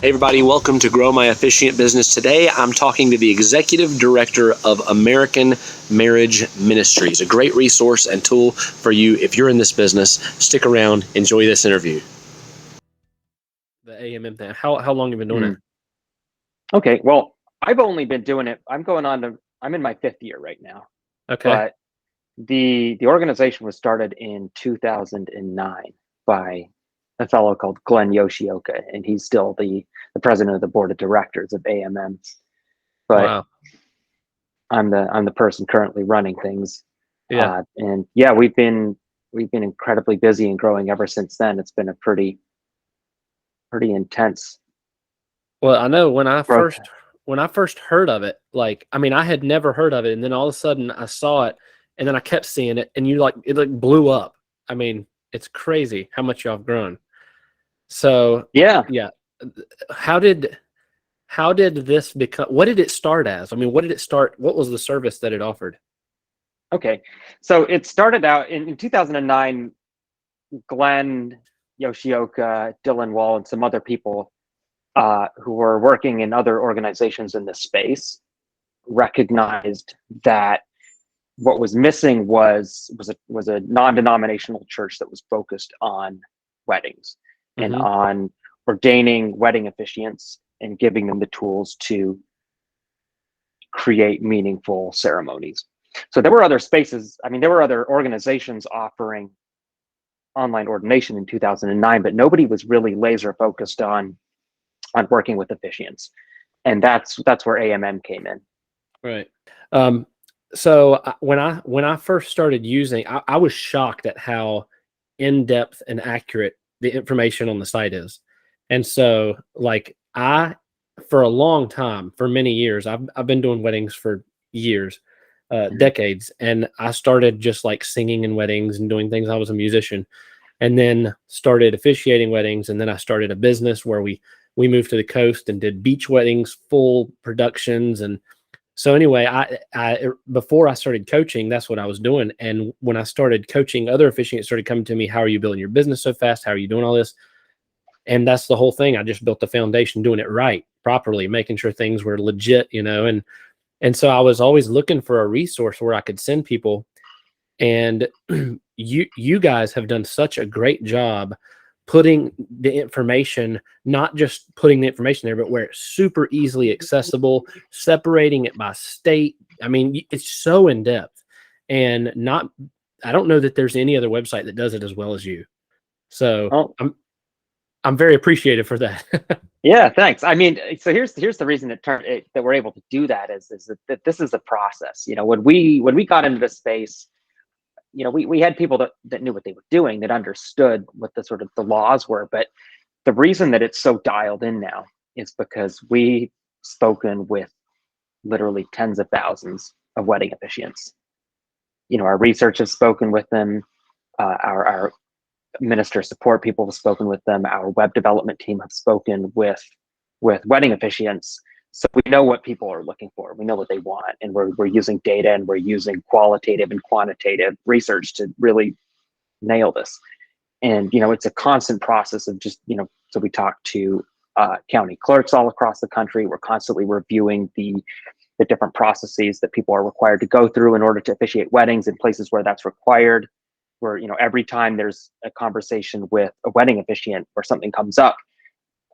Hey everybody, welcome to Grow My Officiant Business. Today I'm talking to the Executive Director of American Marriage Ministries, a great resource and tool for you if you're in this business. Stick around, enjoy this interview. The AMM thing, how long have you been doing it? Okay, well, I've only been doing it, I'm in my 5th year right now. Okay. But the organization was started in 2009 by a fellow called Glenn Yoshioka, and he's still the president of the board of directors of AMM. But Wow. I'm the person currently running things. Yeah. And yeah, we've been incredibly busy and growing ever since then. It's been a pretty intense Well, I know when I growth. first heard of it, I had never heard of it, and then all of a sudden I saw it, and then I kept seeing it, and it blew up. I mean, it's crazy how much y'all have grown. So Yeah. how did this become? What did it start as? I mean, what did it start? What was the service that it offered? Okay, so it started out in 2009. Glenn Yoshioka, Dylan Wall, and some other people who were working in other organizations in this space recognized that what was missing was a non-denominational church that was focused on weddings and on ordaining wedding officiants and giving them the tools to create meaningful ceremonies. So there were other spaces. I mean, there were other organizations offering online ordination in 2009, but nobody was really laser focused on working with officiants, and that's where AMM came in. Right. So when I first started using, I was shocked at how in-depth and accurate the information on the site is. And so for a long time, for many years, I've been doing weddings for years, decades. And I started just like singing in weddings and doing things. I was a musician, and then started officiating weddings. And then I started a business where we moved to the coast and did beach weddings, full productions. And so anyway, I before I started coaching, that's what I was doing. And when I started coaching, other officiants started coming to me, how are you building your business so fast? How are you doing all this? And that's the whole thing. I just built the foundation, doing it right, properly, making sure things were legit, and so I was always looking for a resource where I could send people. And you guys have done such a great job putting the information, not just putting the information there, but where it's super easily accessible, separating it by state. I mean, it's so in depth, and I don't know that there's any other website that does it as well as you. So I'm very appreciative for that. Yeah, thanks. I mean, so here's the reason that we're able to do that is that this is a process. When we got into this space, we had people that knew what they were doing, that understood what the laws were. But the reason that it's so dialed in now is because we've spoken with literally tens of thousands of wedding officiants. Our research has spoken with them. Our minister support people have spoken with them. Our web development team have spoken with wedding officiants. So we know what people are looking for. We know what they want, and we're using data, and we're using qualitative and quantitative research to really nail this. And it's a constant process of just So we talk to county clerks all across the country. We're constantly reviewing the different processes that people are required to go through in order to officiate weddings in places where that's required. Where every time there's a conversation with a wedding officiant where something comes up,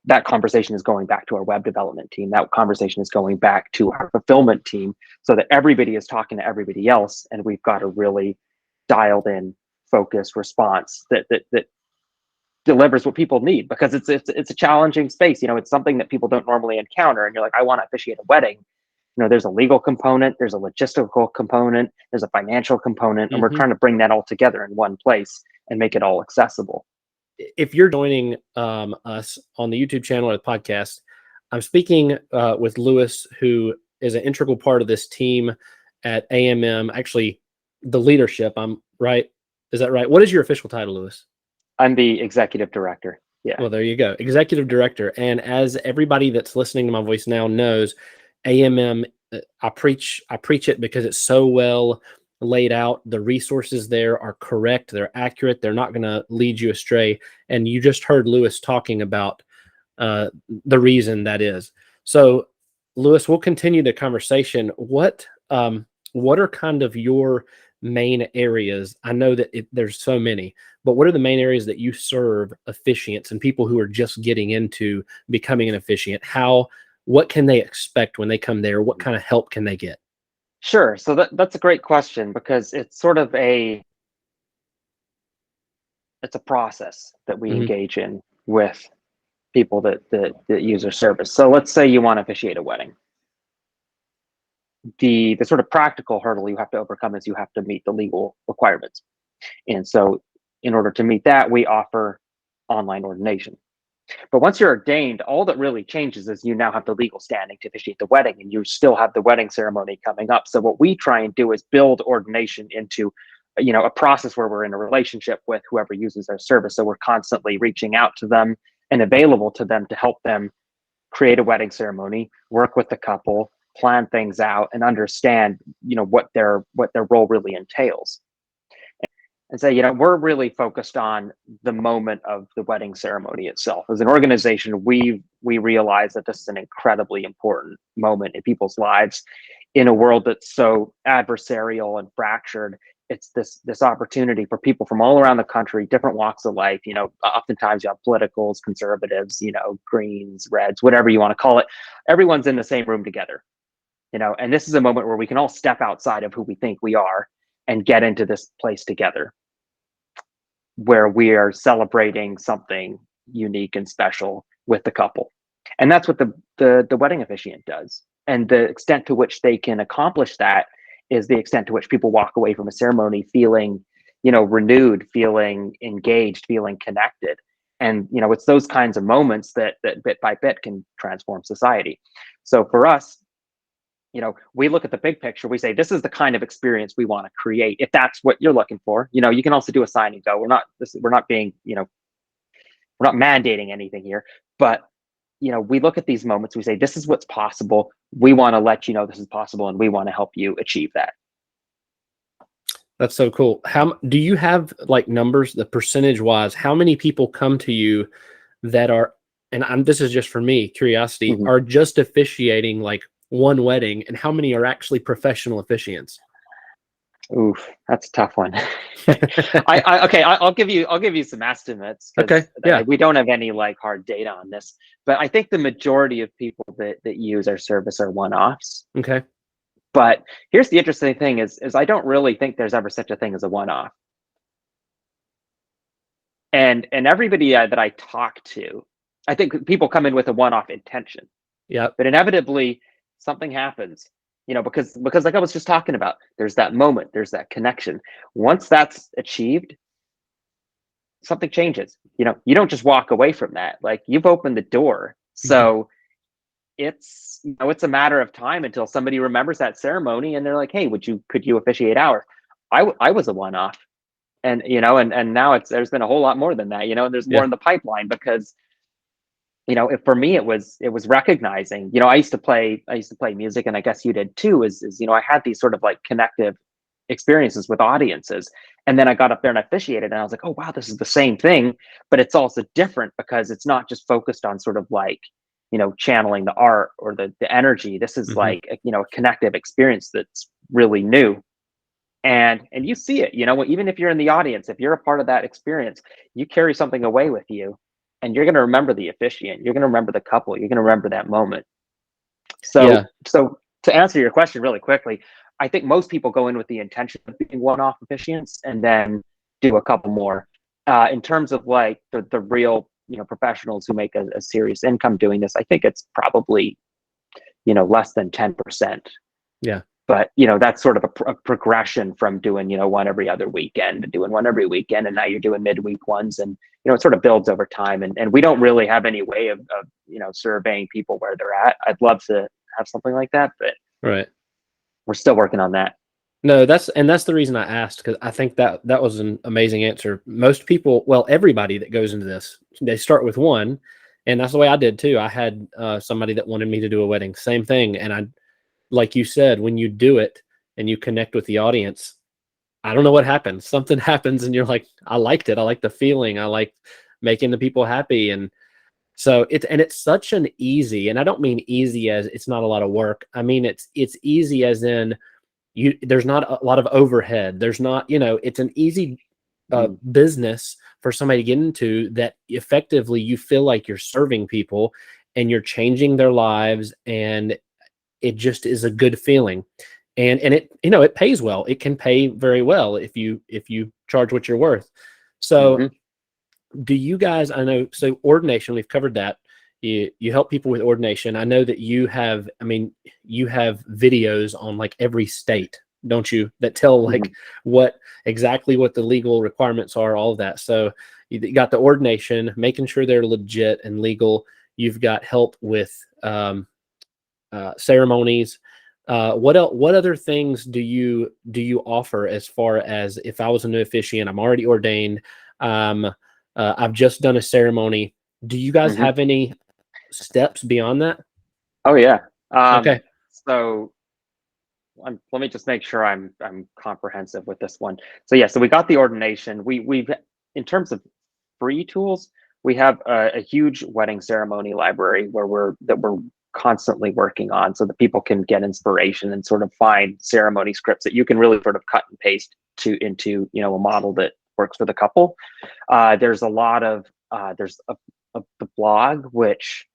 that conversation is going back to our web development team. That conversation is going back to our fulfillment team, so that everybody is talking to everybody else, and we've got a really dialed in, focused response that delivers what people need, because it's a challenging space. It's something that people don't normally encounter, and you're like, I want to officiate a wedding. There's a legal component, there's a logistical component, there's a financial component, and we're trying to bring that all together in one place and make it all accessible. If you're joining us on the YouTube channel or the podcast, I'm speaking with Lewis, who is an integral part of this team at AMM. Actually, the leadership. I'm right. Is that right? What is your official title, Lewis? I'm the executive director. Yeah. Well, there you go. Executive director. And as everybody that's listening to my voice now knows, AMM, I preach it because it's so well laid out. The resources there are correct. They're accurate. They're not going to lead you astray. And you just heard Lewis talking about the reason that is. So, Lewis, we'll continue the conversation. What are kind of your main areas? I know that there's so many, but what are the main areas that you serve officiants and people who are just getting into becoming an officiant? What can they expect when they come there? What kind of help can they get? Sure. So that's a great question, because it's sort of it's a process that we Hmm. engage in with people that use our service. So let's say you want to officiate a wedding. The sort of practical hurdle you have to overcome is you have to meet the legal requirements. And so in order to meet that, we offer online ordination. But once you're ordained, all that really changes is you now have the legal standing to officiate the wedding, and you still have the wedding ceremony coming up. So what we try and do is build ordination into, a process where we're in a relationship with whoever uses our service. So we're constantly reaching out to them and available to them to help them create a wedding ceremony, work with the couple, plan things out, and understand, what their role really entails. And say, we're really focused on the moment of the wedding ceremony itself. As an organization, we realize that this is an incredibly important moment in people's lives. In a world that's so adversarial and fractured, it's this opportunity for people from all around the country, different walks of life. Oftentimes you have politicals, conservatives, greens, reds, whatever you want to call it. Everyone's in the same room together. And this is a moment where we can all step outside of who we think we are and get into this place together, where we are celebrating something unique and special with the couple. And that's what the wedding officiant does. And the extent to which they can accomplish that is the extent to which people walk away from a ceremony feeling, renewed, feeling engaged, feeling connected. And, it's those kinds of moments that bit by bit can transform society. So for us, we look at the big picture. We say, this is the kind of experience we want to create. If that's what you're looking for, you can also do a sign and go. We're not being, we're not mandating anything here, but, we look at these moments. We say, this is what's possible. We want to let you know this is possible, and we want to help you achieve that. That's so cool. How do you have like numbers, the percentage wise, how many people come to you that are, and this is just for me, curiosity, Mm-hmm. are just officiating like one wedding, and how many are actually professional officiants? Oof, that's a tough one. I'll give you some estimates, because Okay. Yeah. we don't have any like hard data on this, but I think the majority of people that use our service are one-offs. Okay. But here's the interesting thing is I don't really think there's ever such a thing as a one-off. And everybody that I talk to, I think people come in with a one-off intention. Yeah. But inevitably something happens, because like I was just talking about, there's that moment, there's that connection. Once that's achieved, something changes. You don't just walk away from that. Like, you've opened the door. So it's a matter of time until somebody remembers that ceremony and they're like, hey, could you officiate ours? I was a one-off, and and now there's been a whole lot more than that, and there's more in the pipeline, because for me it was recognizing, I used to play music, and I guess you did too, is I had these sort of like connective experiences with audiences, and then I got up there and officiated, and I was like, oh wow, this is the same thing, but it's also different, because it's not just focused on sort of like channeling the art or the energy. This is like a connective experience that's really new. And you see it, even if you're in the audience, if you're a part of that experience, you carry something away with you, and you're going to remember the officiant, you're going to remember the couple, you're going to remember that moment. So to answer your question really quickly, I think most people go in with the intention of being one-off officiants and then do a couple more. In terms of like the real professionals who make a serious income doing this, I think it's probably less than 10%. Yeah. But that's sort of a progression from doing one every other weekend, and doing one every weekend, and now you're doing midweek ones, and it sort of builds over time. And we don't really have any way of surveying people where they're at. I'd love to have something like that, but Right. we're still working on that. No, that's the reason I asked, because I think that was an amazing answer. Most people, well, everybody that goes into this, they start with one, and that's the way I did too. I had somebody that wanted me to do a wedding, same thing, and like you said, when you do it and you connect with the audience, I don't know what happens. Something happens, and you're like, I liked it. I like the feeling. I like making the people happy, and So it's such an easy, and I don't mean easy as it's not a lot of work. I mean it's easy as in there's not a lot of overhead. There's not, it's an easy business for somebody to get into that effectively you feel like you're serving people and you're changing their lives, and it just is a good feeling. And it, it pays well. It can pay very well if you charge what you're worth. So do you guys, I know, so ordination, we've covered that. You help people with ordination. I know that you have videos on like every state, don't you, that tell like exactly what the legal requirements are, all of that. So you got the ordination, making sure they're legit and legal. You've got help with ceremonies. What other things do you offer as far as, if I was a new officiant, I'm already ordained, I've just done a ceremony. Do you guys have any steps beyond that? Oh yeah. Okay. So let me just make sure I'm comprehensive with this one. So yeah, so we got the ordination. We've in terms of free tools, we have a huge wedding ceremony library where we're constantly working on, so that people can get inspiration and sort of find ceremony scripts that you can really sort of cut and paste into a model that works for the couple. There's a lot of there's the blog, which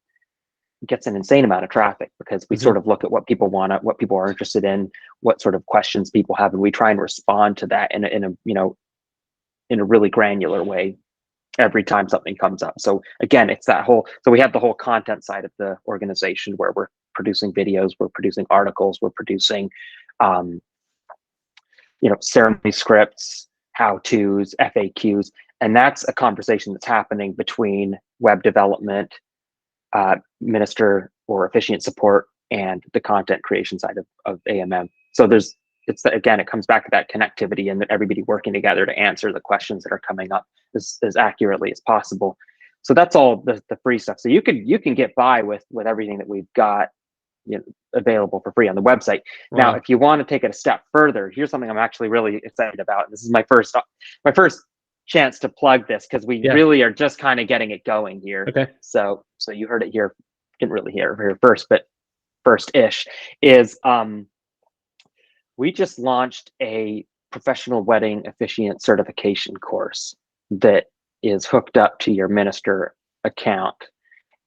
gets an insane amount of traffic because we sort of look at what people want, what people are interested in, what sort of questions people have, and we try and respond to that in a really granular way every time something comes up. So again, it's that whole, so we have the whole content side of the organization where we're producing videos, we're producing articles, we're producing ceremony scripts, how-tos, FAQs, and that's a conversation that's happening between web development, minister or officiant support, and the content creation side of AMM. So again, it comes back to that connectivity and that everybody working together to answer the questions that are coming up as accurately as possible. So that's all the free stuff. So you can get by with everything that we've got available for free on the website. Wow. Now, if you want to take it a step further, here's something I'm actually really excited about. This is my first chance to plug this, because we really are just kind of getting it going here. Okay. So you heard it here, didn't really hear it here first, but first-ish is we just launched a professional wedding officiant certification course that is hooked up to your minister account,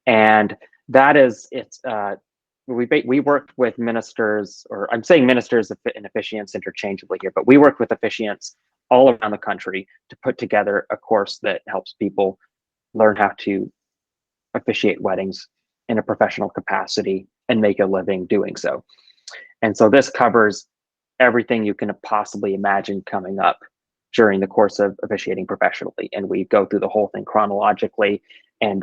and that is we worked with ministers, or I'm saying ministers and officiants interchangeably here, but we work with officiants all around the country to put together a course that helps people learn how to officiate weddings in a professional capacity and make a living doing so. And so this covers everything you can possibly imagine coming up during the course of officiating professionally. And we go through the whole thing chronologically, and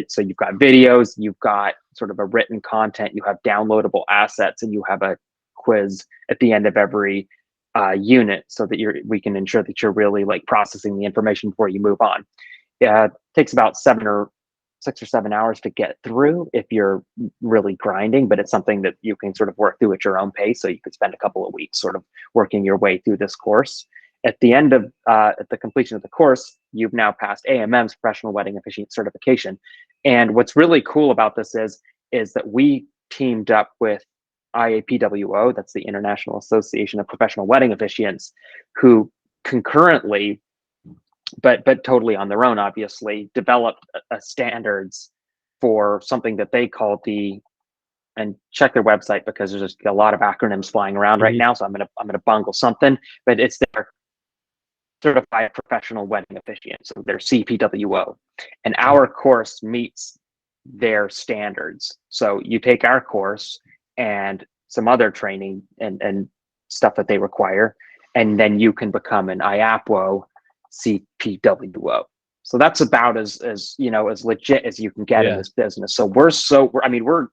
so you've got videos, you've got sort of a written content, you have downloadable assets, and you have a quiz at the end of every unit, so that we can ensure that you're really like processing the information before you move on. It takes about 6 or 7 hours to get through if you're really grinding, but it's something that you can sort of work through at your own pace. So you could spend a couple of weeks sort of working your way through this course. At the end of at the completion of the course, you've now passed AMM's professional wedding officiant certification. And what's really cool about this is that we teamed up with IAPWO, that's the International Association of Professional Wedding Officiants, who concurrently, but totally on their own, obviously, developed a standards for something that they call and check their website, because there's just a lot of acronyms flying around right now. So I'm gonna bungle something, but it's their Certified Professional Wedding Officiant, so their CPWO, and our course meets their standards. So you take our course and some other training and stuff that they require, and then you can become an IAPWO CPWO. So that's about as legit as you can get in this business. So we're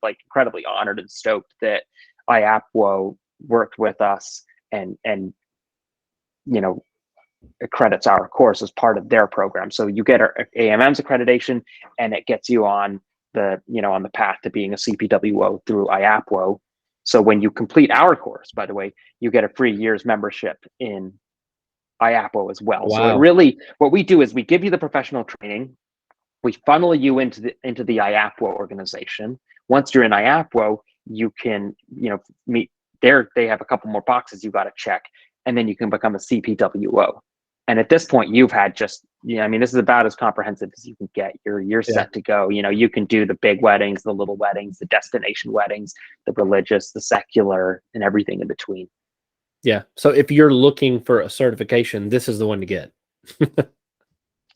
like incredibly honored and stoked that IAPWO worked with us and accredits our course as part of their program. So you get our AMM's accreditation, and it gets you on the path to being a CPWO through IAPWO. So when you complete our course, by the way, you get a free year's membership in IAPWO as well. Wow. So it really, what we do is we give you the professional training, We funnel you into the IAPWO organization. Once you're in IAPWO, you can, meet there. They have a couple more boxes you got to check, and then you can become a CPWO. And at this point, you've had this is about as comprehensive as you can get. You're set to go. You can do the big weddings, the little weddings, the destination weddings, the religious, the secular, and everything in between. Yeah. So if you're looking for a certification, this is the one to get.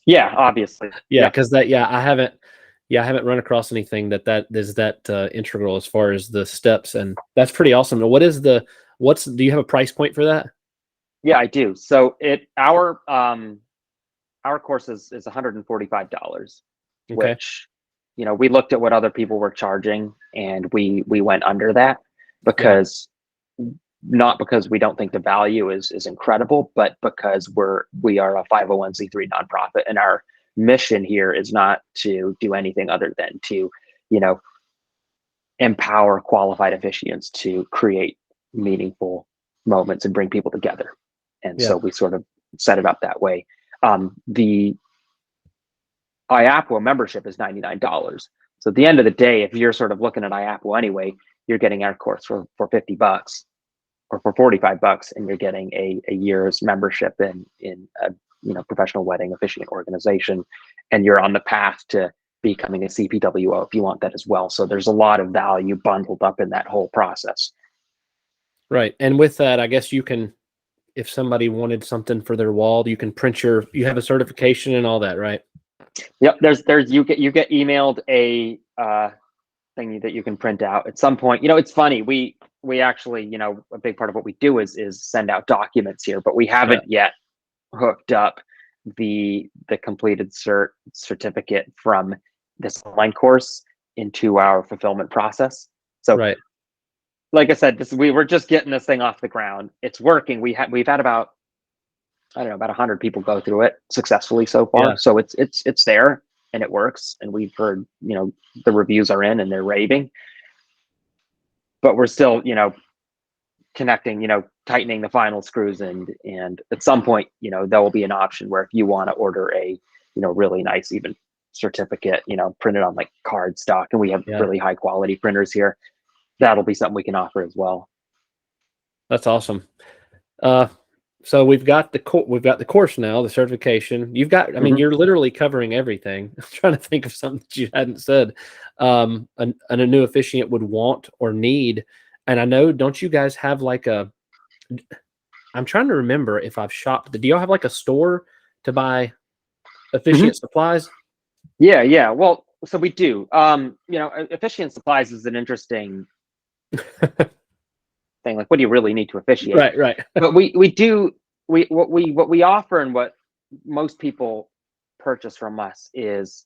Yeah, obviously. Yeah, because I haven't run across anything that is that integral as far as the steps, and that's pretty awesome. Do you have a price point for that? Yeah, I do. So our course is $145, which, we looked at what other people were charging, and we went under that because not because we don't think the value is incredible, but because we are a 501c3 nonprofit, and our mission here is not to do anything other than to, empower qualified officiants to create meaningful moments and bring people together. And so we sort of set it up that way. The IAPWO membership is $99. So at the end of the day, if you're sort of looking at IAPWO anyway, you're getting our course for $50 or for $45, and you're getting a year's membership in a professional wedding officiant organization, and you're on the path to becoming a CPWO if you want that as well. So there's a lot of value bundled up in that whole process. Right. And with that, I guess you can, if somebody wanted something for their wall, you can print you have a certification and all that, right? Yep. You get emailed a thing that you can print out at some point. It's funny. We actually, a big part of what we do is send out documents here, but we haven't yet hooked up the completed certificate from this online course into our fulfillment process. So like I said, we're just getting this thing off the ground. It's working. We've had about 100 people go through it successfully so far. So it's there and it works. And we've heard, the reviews are in and they're raving, but we're still, connecting, tightening the final screws. And at some point, there will be an option where if you want to order a, really nice, even certificate, printed on like card stock, and we have really high quality printers here, that'll be something we can offer as well. That's awesome. So we've got the course now, the certification. You've got, I mean, you're literally covering everything. I'm trying to think of something that you hadn't said. A new officiant would want or need. And I know, don't you guys have like I'm trying to remember if I've shopped. Do y'all have like a store to buy officiant supplies? Yeah. Well, so we do. Officiant supplies is an interesting thing. Like, what do you really need to officiate? Right. But what we offer and what most people purchase from us is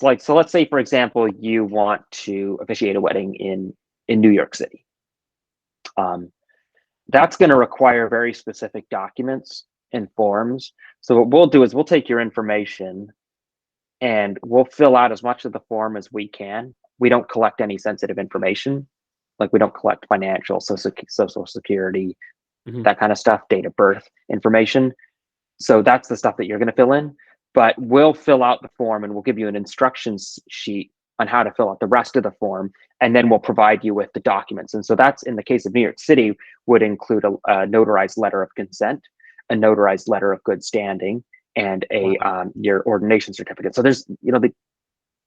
like, so let's say, for example, you want to officiate a wedding in New York City. That's going to require very specific documents and forms. So what we'll do is we'll take your information and we'll fill out as much of the form as we can. We don't collect any sensitive information. Like, we don't collect financial, social security, that kind of stuff, date of birth information. So that's the stuff that you're going to fill in. But we'll fill out the form and we'll give you an instructions sheet on how to fill out the rest of the form. And then we'll provide you with the documents. And so that's, in the case of New York City, would include a notarized letter of consent, a notarized letter of good standing, and your ordination certificate. So there's,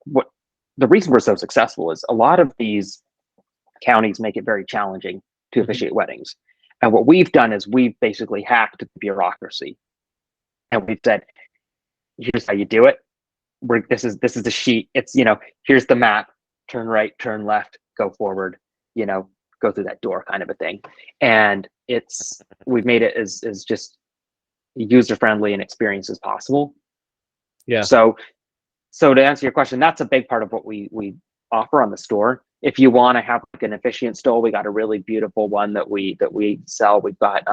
the reason we're so successful is a lot of these counties make it very challenging to officiate weddings. And what we've done is we've basically hacked the bureaucracy. And we've said, here's how you do it. This is the sheet. It's, here's the map, turn right, turn left, go forward, go through that door, kind of a thing. And we've made it as just user-friendly and experience as possible. Yeah. So to answer your question, that's a big part of what we offer on the store. If you want to have like an officiant stole, we got a really beautiful one that we sell. We've got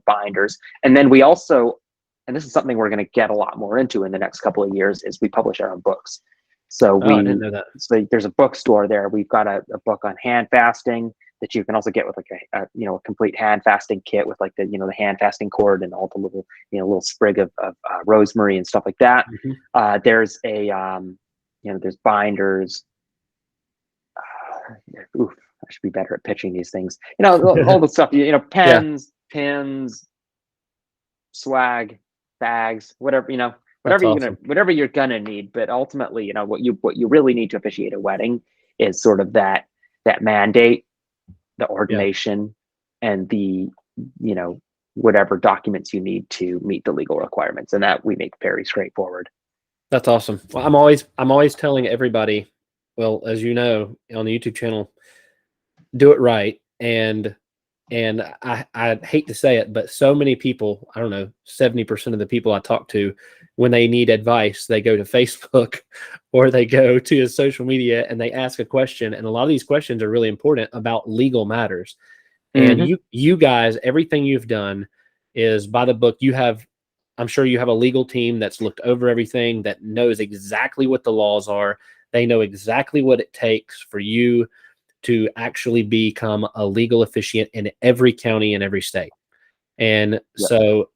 binders, and then we also, and this is something we're going to get a lot more into in the next couple of years, is we publish our own books. So I didn't know that. So there's a bookstore there. We've got a book on hand fasting. that you can also get with like a complete hand fasting kit with like the hand fasting cord and all the little little sprig of rosemary and stuff like that. There's there's binders. Oof, I should be better at pitching these things. All the stuff. Pens, pins, swag, bags, whatever. Whatever you're gonna need. But ultimately, what you really need to officiate a wedding is sort of that mandate, the ordination, and the whatever documents you need to meet the legal requirements, and that we make very straightforward. That's awesome. Well, I'm always telling everybody, well, as you know, on the YouTube channel, do it right. And I hate to say it, but so many people, I don't know, 70% of the people I talk to, when they need advice, they go to Facebook or they go to social media and they ask a question. And a lot of these questions are really important about legal matters. And you guys, everything you've done is by the book. I'm sure you have a legal team that's looked over everything, that knows exactly what the laws are. They know exactly what it takes for you to actually become a legal officiant in every county in every state. And so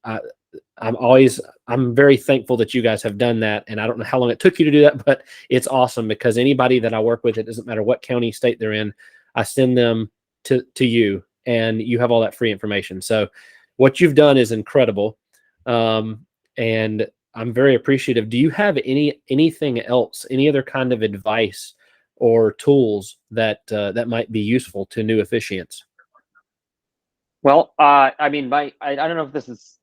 I'm very thankful that you guys have done that. And I don't know how long it took you to do that, but it's awesome, because anybody that I work with, it doesn't matter what county, state they're in, I send them to you, and you have all that free information. So what you've done is incredible. And I'm very appreciative. Do you have anything else, any other kind of advice or tools that might be useful to new officiants? Well, I don't know if this is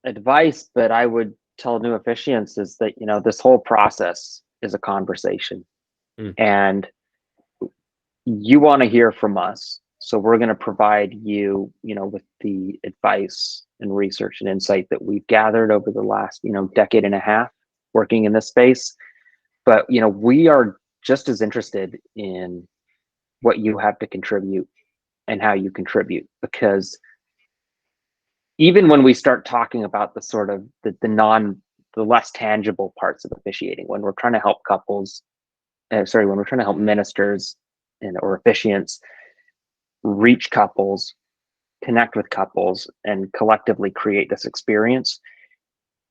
advice, but I would tell new officiants is that, this whole process is a conversation, and you want to hear from us. So we're going to provide you, with the advice and research and insight that we've gathered over the last, decade and a half working in this space. But, we are just as interested in what you have to contribute and how you contribute, because even when we start talking about the sort of the less tangible parts of officiating, when we're trying to help couples, when we're trying to help ministers or officiants reach couples, connect with couples, and collectively create this experience,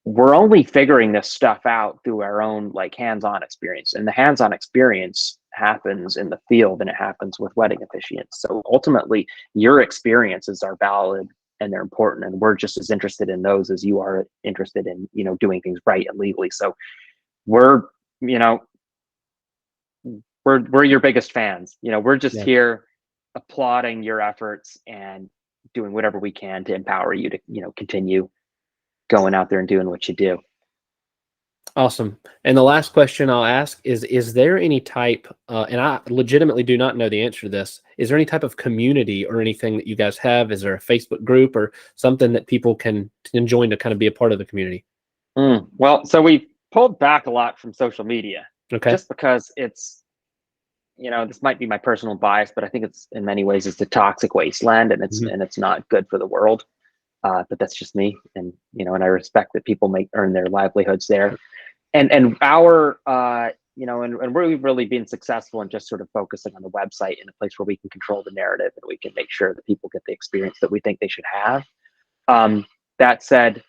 we're only figuring this stuff out through our own hands-on experience. And the hands-on experience happens in the field, and it happens with wedding officiants. So ultimately, your experiences are valid and they're important, and we're just as interested in those as you are interested in doing things right and legally. So we're your biggest fans. We're just here applauding your efforts and doing whatever we can to empower you to continue going out there and doing what you do. Awesome. And the last question I'll ask is there any type, and I legitimately do not know the answer to this, is there any type of community or anything that you guys have? Is there a Facebook group or something that people can join to kind of be a part of the community? Well, so we pulled back a lot from social media, just because it's, this might be my personal bias, but I think it's in many ways it's a toxic wasteland, and it's not good for the world. But that's just me, and and I respect that people earn their livelihoods there, and our and we've really been successful in just sort of focusing on the website in a place where we can control the narrative and we can make sure that people get the experience that we think they should have. That said,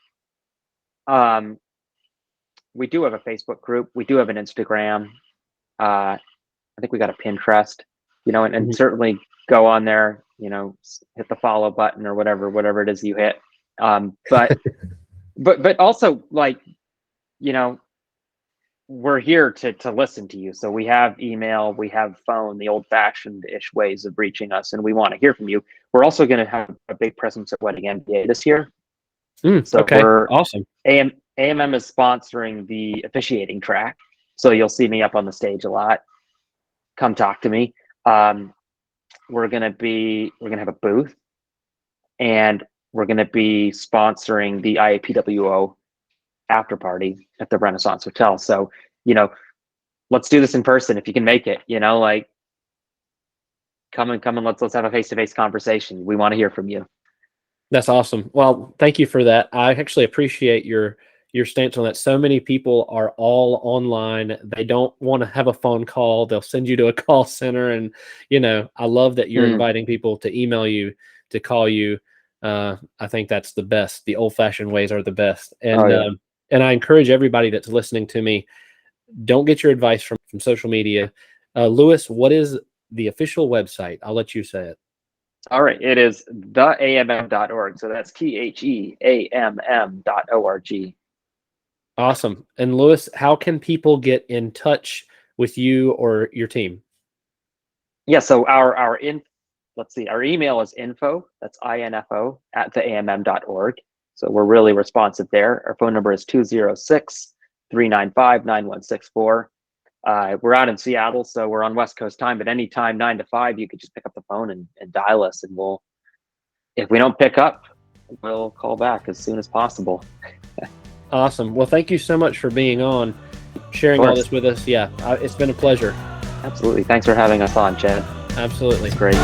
we do have a Facebook group, we do have an Instagram. I think we got a Pinterest, and certainly go on there, hit the follow button or whatever it is you hit. But also we're here to listen to you. So we have email, we have phone, the old fashioned ish ways of reaching us, and we want to hear from you. We're also going to have a big presence at Wedding MBA this year. So we're awesome. AMM is sponsoring the officiating track. So you'll see me up on the stage a lot. Come talk to me. We're gonna have a booth, and we're gonna be sponsoring the IAPWO after party at the Renaissance Hotel. So let's do this in person if you can make it. Come and let's have a face-to-face conversation. We want to hear from you. That's awesome. Well, thank you for that. I actually appreciate your your stance on that. So many people are all online. They don't want to have a phone call. They'll send you to a call center. And, I love that you're inviting people to email you, to call you. I think that's the best. The old-fashioned ways are the best. And and I encourage everybody that's listening to me, don't get your advice from social media. Lewis, what is the official website? I'll let you say it. All right. It is theamm.org. So that's THEAMM.org. Awesome. And Lewis, how can people get in touch with you or your team? Yeah. So our email is info, that's info at theamm.org. So we're really responsive there. Our phone number is 206-395-9164. We're out in Seattle, so we're on West Coast time, but anytime 9 to 5, you could just pick up the phone and dial us, and if we don't pick up, we'll call back as soon as possible. Awesome. Well, thank you so much for being on, sharing all this with us. Yeah, it's been a pleasure. Absolutely. Thanks for having us on, Chad. Absolutely. It's great.